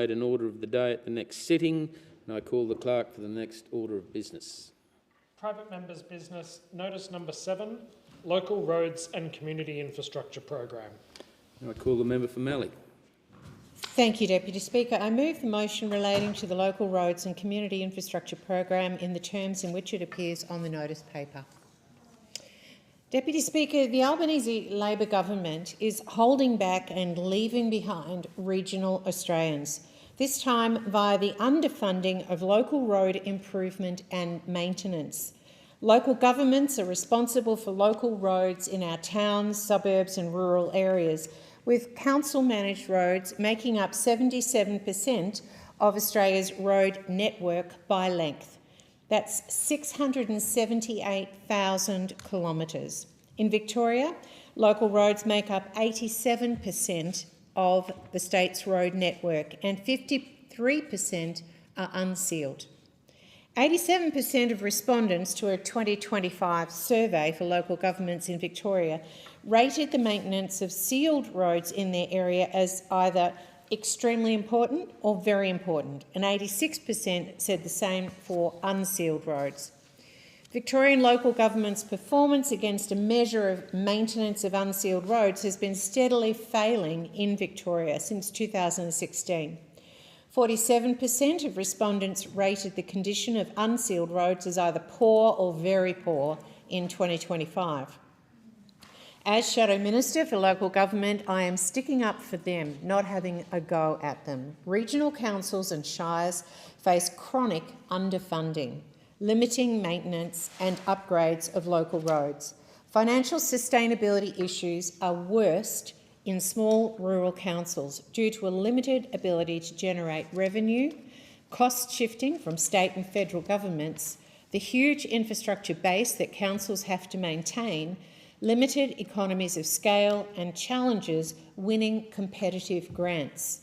dictate an order of the day at the next sitting, and I call the clerk for the next order of business. Private members' business, notice number 7, Local Roads and Community Infrastructure Program. And I call the member for Mallee. Thank you, Deputy Speaker. I move the motion relating to the Local Roads and Community Infrastructure Program in the terms in which it appears on the notice paper. Deputy Speaker, the Albanese Labor government is holding back and leaving behind regional Australians, this time via the underfunding of local road improvement and maintenance. Local governments are responsible for local roads in our towns, suburbs and rural areas, with council-managed roads making up 77% of Australia's road network by length. That's 678,000 kilometres. In Victoria, local roads make up 87% of the state's road network and 53% are unsealed. 87% of respondents to a 2025 survey for local governments in Victoria rated the maintenance of sealed roads in their area as either extremely important or very important, and 86% said the same for unsealed roads. Victorian local government's performance against a measure of maintenance of unsealed roads has been steadily failing in Victoria since 2016. 47% of respondents rated the condition of unsealed roads as either poor or very poor in 2025. As Shadow Minister for Local Government, I am sticking up for them, not having a go at them. Regional councils and shires face chronic underfunding, limiting maintenance and upgrades of local roads. Financial sustainability issues are worst in small rural councils due to a limited ability to generate revenue, cost shifting from state and federal governments, the huge infrastructure base that councils have to maintain, limited economies of scale and challenges winning competitive grants.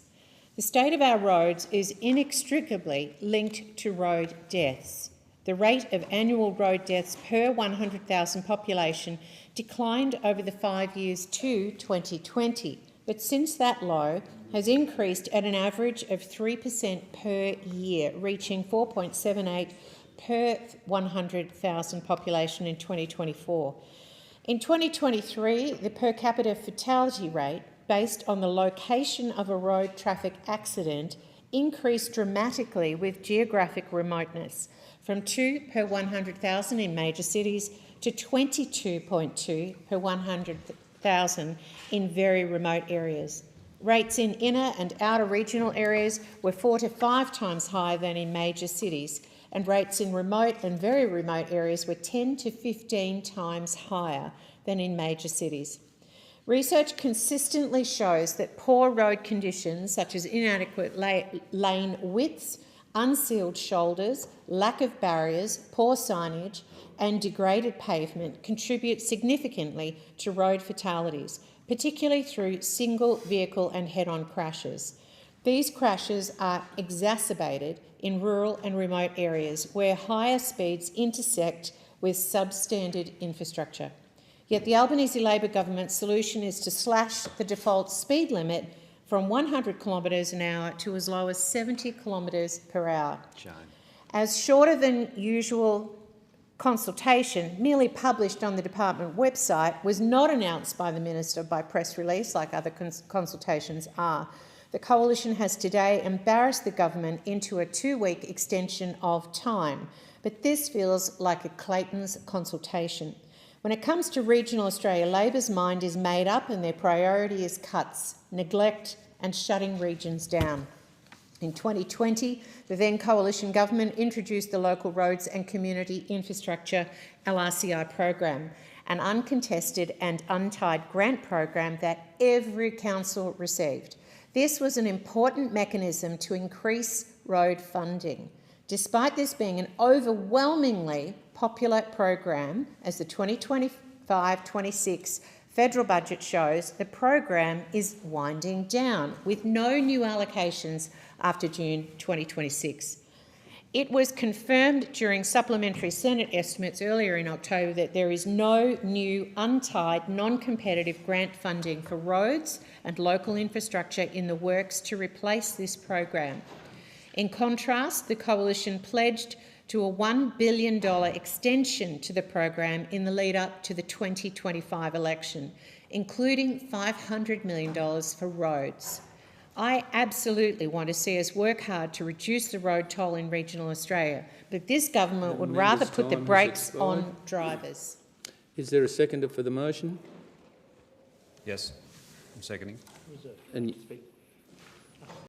The state of our roads is inextricably linked to road deaths. The rate of annual road deaths per 100,000 population declined over the 5 years to 2020, but since that low has increased at an average of 3% per year, reaching 4.78 per 100,000 population in 2024. In 2023, the per capita fatality rate, based on the location of a road traffic accident, increased dramatically with geographic remoteness, from 2 per 100,000 in major cities to 22.2 per 100,000 in very remote areas. Rates in inner and outer regional areas were 4 to 5 times higher than in major cities, and rates in remote and very remote areas were 10 to 15 times higher than in major cities. Research consistently shows that poor road conditions, such as inadequate lane widths, unsealed shoulders, lack of barriers, poor signage and degraded pavement contribute significantly to road fatalities, particularly through single vehicle and head-on crashes. These crashes are exacerbated in rural and remote areas where higher speeds intersect with substandard infrastructure. Yet the Albanese Labor government's solution is to slash the default speed limit from 100 kilometres an hour to as low as 70 kilometres per hour. As shorter than usual consultation, merely published on the department website, was not announced by the Minister by press release like other consultations are. The Coalition has today embarrassed the government into a 2-week extension of time, but this feels like a Clayton's consultation. When it comes to regional Australia, Labor's mind is made up and their priority is cuts, neglect and shutting regions down. In 2020, the then Coalition government introduced the Local Roads and Community Infrastructure LRCI program, an uncontested and untied grant program that every council received. This was an important mechanism to increase road funding. Despite this being an overwhelmingly popular program, as the 2025-26 federal budget shows, the program is winding down with no new allocations after June 2026. It was confirmed during supplementary Senate estimates earlier in October that there is no new untied, non-competitive grant funding for roads and local infrastructure in the works to replace this program. In contrast, the Coalition pledged to a $1 billion extension to the program in the lead-up to the 2025 election, including $500 million for roads. I absolutely want to see us work hard to reduce the road toll in regional Australia, but this government would rather put the brakes on drivers. Is there a seconder for the motion? Yes, I'm seconding. And